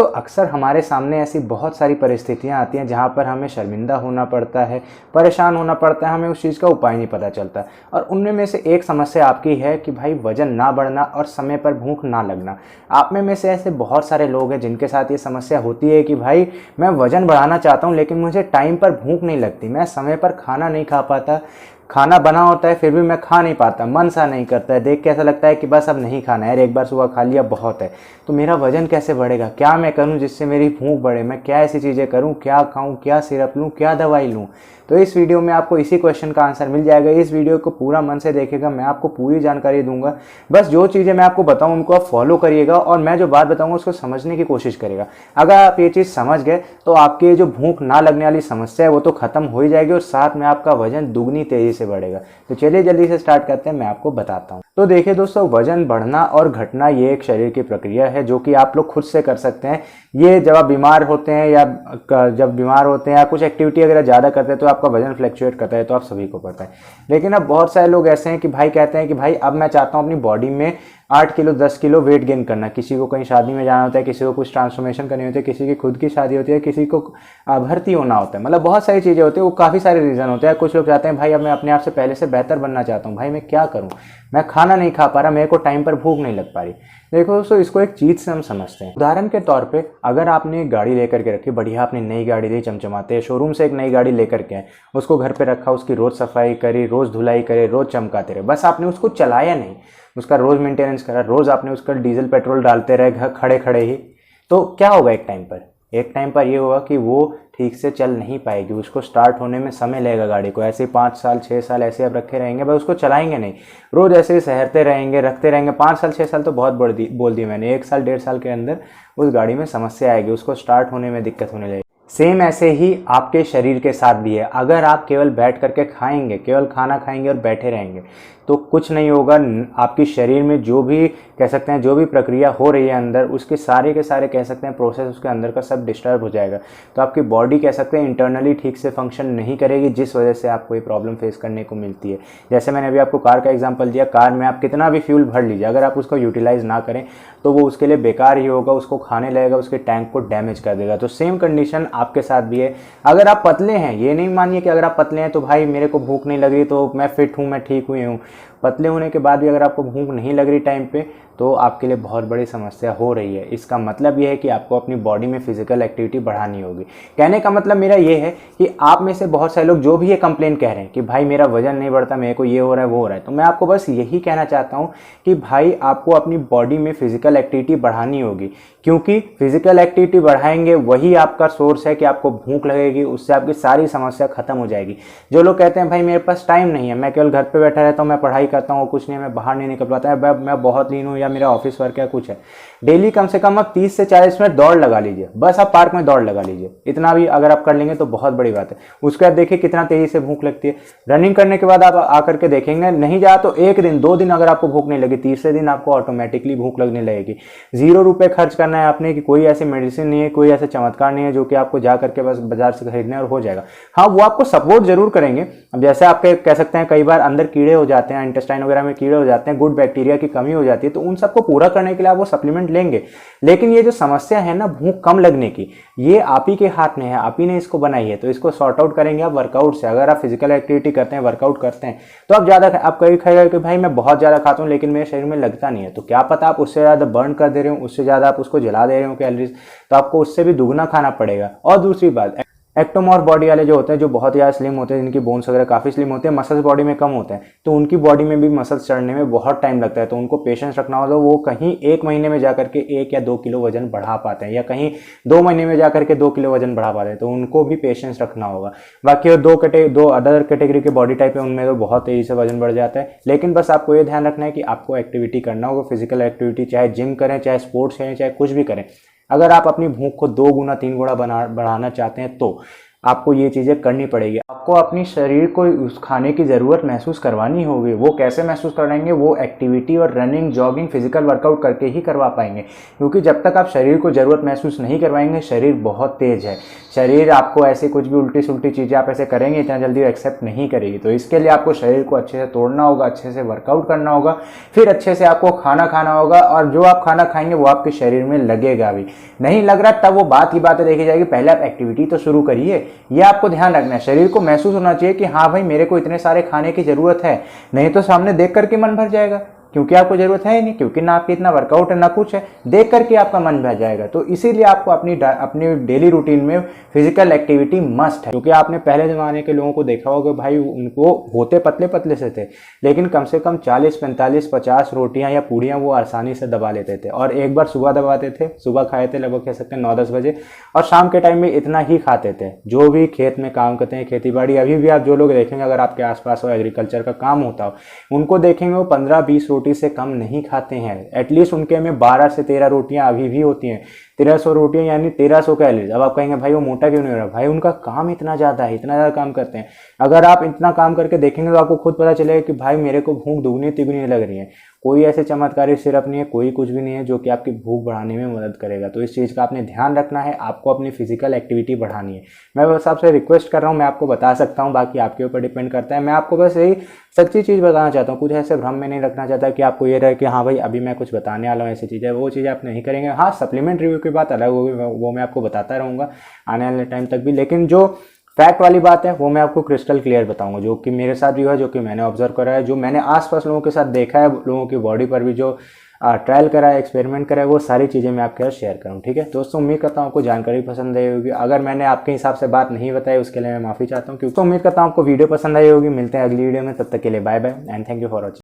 तो अक्सर हमारे सामने ऐसी बहुत सारी परिस्थितियां आती हैं जहां पर हमें शर्मिंदा होना पड़ता है, परेशान होना पड़ता है, हमें उस चीज़ का उपाय नहीं पता चलता। और उनमें में से एक समस्या आपकी है कि भाई वजन ना बढ़ना और समय पर भूख ना लगना। आप में से ऐसे बहुत सारे लोग हैं जिनके साथ ये समस्या होती है कि भाई मैं वजन बढ़ाना चाहता हूँ लेकिन मुझे टाइम पर भूख नहीं लगती, मैं समय पर खाना नहीं खा पाता, खाना बना होता है फिर भी मैं खा नहीं पाता, मन सा नहीं करता है, देख के ऐसा लगता है कि बस अब नहीं खाना है, एक बार सुबह खा लिया बहुत है। तो मेरा वजन कैसे बढ़ेगा, क्या मैं करूं जिससे मेरी भूख बढ़े, मैं क्या ऐसी चीज़ें करूं, क्या खाऊं, क्या सिरप लूं, क्या दवाई लूं। तो इस वीडियो में आपको इसी क्वेश्चन का आंसर मिल जाएगा। इस वीडियो को पूरा मन से देखेगा, मैं आपको पूरी जानकारी दूंगा। बस जो चीज़ें मैं आपको बताऊं उनको आप फॉलो करिएगा और मैं जो बात बताऊंगा उसको समझने की कोशिश करिएगा। अगर आप ये चीज़ समझ गए तो आपकी जो भूख ना लगने वाली समस्या है वो तो खत्म हो ही जाएगी और साथ में आपका वजन दुगनी तेजी से बढ़ेगा। तो चलिए जल्दी से स्टार्ट करते हैं, मैं आपको बताता हूँ। तो देखिए दोस्तों, वजन बढ़ना और घटना ये एक शरीर की प्रक्रिया है जो कि आप लोग खुद से कर सकते हैं। ये जब आप बीमार होते हैं या कुछ एक्टिविटी अगर ज़्यादा करते हैं तो आपका वजन फ्लक्चुएट करता है, तो आप सभी को पता है। लेकिन अब बहुत सारे लोग ऐसे हैं कि भाई कहते हैं कि भाई अब मैं चाहता हूँ अपनी बॉडी में 8 किलो 10 किलो वेट गेन करना। किसी को कहीं शादी में जाना होता है, किसी को कुछ ट्रांसफॉर्मेशन करनी होती है, किसी की खुद की शादी होती है, किसी को भर्ती होना होता है, मतलब बहुत सारी चीज़ें होती है, वो काफ़ी सारे रीज़न होते हैं। कुछ लोग चाहते हैं भाई अब मैं अपने आप से पहले से बेहतर बनना चाहता हूँ, भाई मैं क्या करूँ, मैं खाना नहीं खा पा रहा, मेरे को टाइम पर भूख नहीं लग पा रही। देखो दोस्तों, इसको एक चीज़ से हम समझते हैं। उदाहरण के तौर पे अगर आपने एक गाड़ी लेकर के रखी, बढ़िया आपने नई गाड़ी ली, चमचमाते शोरूम से एक नई गाड़ी लेकर के आए, उसको घर पे रखा, उसकी रोज़ सफाई करी, रोज़ धुलाई करे, रोज़ चमकाते रहे, बस आपने उसको चलाया नहीं, उसका रोज़ मेंटेनेंस करा, रोज़ आपने उसका डीजल पेट्रोल डालते रहे घर खड़े खड़े ही, तो क्या होगा एक टाइम पर ये होगा कि वो ठीक से चल नहीं पाएगी, उसको स्टार्ट होने में समय लगेगा गाड़ी को। ऐसे 5 साल 6 साल ऐसे आप रखे रहेंगे, भाई उसको चलाएंगे नहीं, रोज़ ऐसे ही सहरते रहेंगे, रखते रहेंगे। 5 साल 6 साल तो बहुत बोल दी मैंने, 1 साल 1.5 साल के अंदर उस गाड़ी में समस्या आएगी, उसको स्टार्ट होने में दिक्कत होने लगेगी। सेम ऐसे ही आपके शरीर के साथ भी है। अगर आप केवल बैठ करके खाएंगे, केवल खाना खाएंगे और बैठे रहेंगे तो कुछ नहीं होगा। आपकी शरीर में जो भी कह सकते हैं, जो भी प्रक्रिया हो रही है अंदर, उसके सारे के सारे कह सकते हैं प्रोसेस उसके अंदर का सब डिस्टर्ब हो जाएगा। तो आपकी बॉडी कह सकते हैं इंटरनली ठीक से फंक्शन नहीं करेगी, जिस वजह से आपको ये प्रॉब्लम फेस करने को मिलती है। जैसे मैंने अभी आपको कार का एग्जाम्पल दिया, कार में आप कितना भी फ्यूल भर लीजिए, अगर आप उसको यूटिलाइज ना करें तो वो उसके लिए बेकार ही होगा, उसको खाने लगेगा, उसके टैंक को डैमेज कर देगा। तो सेम कंडीशन आपके साथ भी है। अगर आप पतले हैं, ये नहीं मानिए कि अगर आप पतले हैं तो भाई मेरे को भूख नहीं लग रही तो मैं फिट हूँ, मैं ठीक हुई हूँ। पतले होने के बाद भी अगर आपको भूख नहीं लग रही टाइम पे तो आपके लिए बहुत बड़ी समस्या हो रही है। इसका मतलब ये है कि आपको अपनी बॉडी में फिजिकल एक्टिविटी बढ़ानी होगी। कहने का मतलब मेरा ये है कि आप में से बहुत सारे लोग जो भी ये कंप्लेन कह रहे हैं कि भाई मेरा वजन नहीं बढ़ता, मेरे को ये हो रहा है वो हो रहा है, तो मैं आपको बस यही कहना चाहता हूँ कि भाई आपको अपनी बॉडी में फिजिकल एक्टिविटी बढ़ानी होगी, क्योंकि फिजिकल एक्टिविटी बढ़ाएंगे वही आपका सोर्स है कि आपको भूख लगेगी, उससे आपकी सारी समस्या खत्म हो जाएगी। जो लोग कहते हैं भाई मेरे पास टाइम नहीं है, मैं केवल घर पे बैठा रहता हूँ, मैं पढ़ाई करता हूँ, कुछ नहीं, मैं बाहर नहीं निकल पाता है, मैं बहुत लीन हूँ या मेरा ऑफिस वर्क है कुछ है, डेली कम से कम आप 30 से 40 मिनट दौड़ लगा लीजिए। बस आप पार्क में दौड़ लगा लीजिए, इतना भी अगर आप कर लेंगे तो बहुत बड़ी बात है। उसके बाद देखिए कितना तेजी से भूख लगती है। रनिंग करने के बाद आप आकर के देखेंगे, नहीं जा तो 1 दिन 2 दिन अगर आपको भूख नहीं लगी, तीसरे दिन आपको ऑटोमेटिकली भूख लगने लगेगी। 0 रुपये खर्च करना है आपने, कि कोई ऐसी मेडिसिन नहीं है, कोई ऐसा चमत्कार नहीं है जो कि आपको जा करके बस बाजार से खरीदने और हो जाएगा। हाँ, वो आपको सपोर्ट जरूर करेंगे। अब जैसे आपके कह सकते हैं कई बार अंदर कीड़े हो जाते हैं, इंटेस्टाइन वगैरह में कीड़े हो जाते हैं, गुड बैक्टीरिया की कमी हो जाती है, तो उन सबको पूरा करने के लिए आप वो सप्लीमेंट लेंगे। लेकिन ये जो समस्या है ना भूख कम लगने की, ये आप ही के हाथ में है, आप ही ने इसको बनाई है, तो इसको सॉर्ट आउट करेंगे आप वर्कआउट से। अगर आप फिजिकल एक्टिविटी करते हैं, वर्कआउट करते हैं, तो आप ज़्यादा आप कहीं खाएगा कि भाई मैं बहुत ज़्यादा खाता हूँ लेकिन मेरे शरीर में लगता नहीं है, तो क्या पता आप उससे ज़्यादा बर्न कर दे रहे हो, उससे ज़्यादा आप उसको जला दे रहे हो कैलोरीज, तो आपको उससे भी दुगना खाना पड़ेगा। और दूसरी बात, एक्टोमॉर्फ बॉडी वाले जो होते हैं, जो बहुत ज़्यादा स्लिम होते हैं, जिनकी बोन्स वगैरह काफ़ी स्लिम होते हैं, मसल्स बॉडी में कम होते हैं, तो उनकी बॉडी में भी मसल्स चढ़ने में बहुत टाइम लगता है। तो उनको पेशेंस रखना होगा, वो कहीं 1 महीने में जाकर के 1 या 2 किलो वजन बढ़ा पाते हैं, या कहीं 2 महीने में जाकर के 2 किलो वजन बढ़ा पाते हैं, तो उनको भी पेशेंस रखना होगा। बाकी दो अदर कैटेगरी के बॉडी टाइप है, उनमें तो बहुत तेज़ी से वजन बढ़ जाता है। लेकिन बस आपको ये ध्यान रखना है कि आपको एक्टिविटी करना होगा, फिजिकल एक्टिविटी, चाहे जिम करें, चाहे स्पोर्ट्स करें, चाहे कुछ भी करें। अगर आप अपनी भूख को 2 गुना 3 गुना बढ़ाना चाहते हैं तो आपको ये चीज़ें करनी पड़ेगी। आपको अपनी शरीर को उस खाने की ज़रूरत महसूस करवानी होगी। वो कैसे महसूस कराएंगे? वो एक्टिविटी और रनिंग, जॉगिंग, फिजिकल वर्कआउट करके ही करवा पाएंगे, क्योंकि जब तक आप शरीर को ज़रूरत महसूस नहीं करवाएंगे, शरीर बहुत तेज़ है। शरीर आपको ऐसे कुछ भी उल्टी सुल्टी चीज़ें आप ऐसे करेंगे, इतना जल्दी एक्सेप्ट नहीं करेगी। तो इसके लिए आपको शरीर को अच्छे से तोड़ना होगा, अच्छे से वर्कआउट करना होगा, फिर अच्छे से आपको खाना खाना होगा, और जो आप खाना खाएंगे वो आपके शरीर में लगेगा भी। नहीं लग रहा तब वो बात ही बातें देखी जाएगी, पहले आप एक्टिविटी तो शुरू करिए। ये आपको ध्यान रखना है। शरीर को महसूस होना चाहिए कि हाँ भाई मेरे को इतने सारे खाने की जरूरत है, नहीं तो सामने देख करके मन भर जाएगा, क्योंकि आपको जरूरत है ही नहीं, क्योंकि ना आपके इतना वर्कआउट है ना कुछ है, देख करके आपका मन भर जाएगा। तो इसीलिए आपको अपनी डेली रूटीन में फिजिकल एक्टिविटी मस्ट है। क्योंकि आपने पहले जमाने के लोगों को देखा होगा भाई, उनको होते पतले पतले से थे, लेकिन कम से कम 40, 45, 50 रोटियां या पूड़ियां वो आसानी से दबा लेते थे। और एक बार सुबह दबाते थे, सुबह खाए थे लगभग कह सकते हैं 9-10 बजे, और शाम के टाइम में इतना ही खाते थे। जो भी खेत में काम करते हैं, खेती बाड़ी, अभी भी आप जो लोग देखेंगे, अगर आपके आसपास हो एग्रीकल्चर का काम होता हो, उनको देखेंगे वो 15-20 रोटी से कम नहीं खाते हैं। एटलीस्ट उनके में 12 से 13 रोटियां अभी भी होती हैं। 1300 रोटियां यानी 1300 कैलोरीज। अब आप कहेंगे भाई वो मोटा क्यों नहीं हो रहा? भाई उनका काम इतना ज़्यादा है, इतना ज़्यादा काम करते हैं। अगर आप इतना काम करके देखेंगे तो आपको खुद पता चलेगा कि भाई मेरे को भूख दुगनी तिगुनी लग रही है। कोई ऐसे चमत्कारी सिरप नहीं है, कोई कुछ भी नहीं है जो कि आपकी भूख बढ़ाने में मदद करेगा। तो इस चीज़ का आपने ध्यान रखना है, आपको अपनी फिजिकल एक्टिविटी बढ़ानी है। मैं बस आपसे रिक्वेस्ट कर रहा हूँ, मैं आपको बता सकता हूँ, बाकी आपके ऊपर डिपेंड करता है। मैं आपको बस यही सच्ची चीज़ बताना चाहता हूँ, कुछ ऐसे भ्रम में नहीं रखना चाहता कि आपको ये रहे कि हाँ भाई अभी मैं कुछ बताने वाला हूँ, ऐसी चीज़ें वो चीज़ें आप नहीं करेंगे। हाँ, सप्लीमेंट रिव्यू की बात अलग होगी, वो मैं आपको बताता रहूँगा आने वाले टाइम तक भी, लेकिन जो फैक्ट वाली बात है वो मैं आपको क्रिस्टल क्लियर बताऊंगा, जो कि मेरे साथ भी हुआ, जो कि मैंने ऑब्जर्व करा है, जो मैंने आसपास लोगों के साथ देखा है, लोगों की बॉडी पर भी जो ट्रायल करा है, एक्सपेरिमेंट करा है, वो सारी चीज़ें मैं आपके साथ शेयर करूँ। ठीक है दोस्तों, उम्मीद करता हूँ आपको जानकारी पसंद आई होगी। अगर मैंने आपके हिसाब से बात नहीं बताई उसके लिए मैं माफ़ी चाहता हूँ, क्योंकि उम्मीद करता हूँ आपको वीडियो पसंद आई होगी। मिलते हैं अगली वीडियो में, तब तक के लिए bye bye and thank you for watching.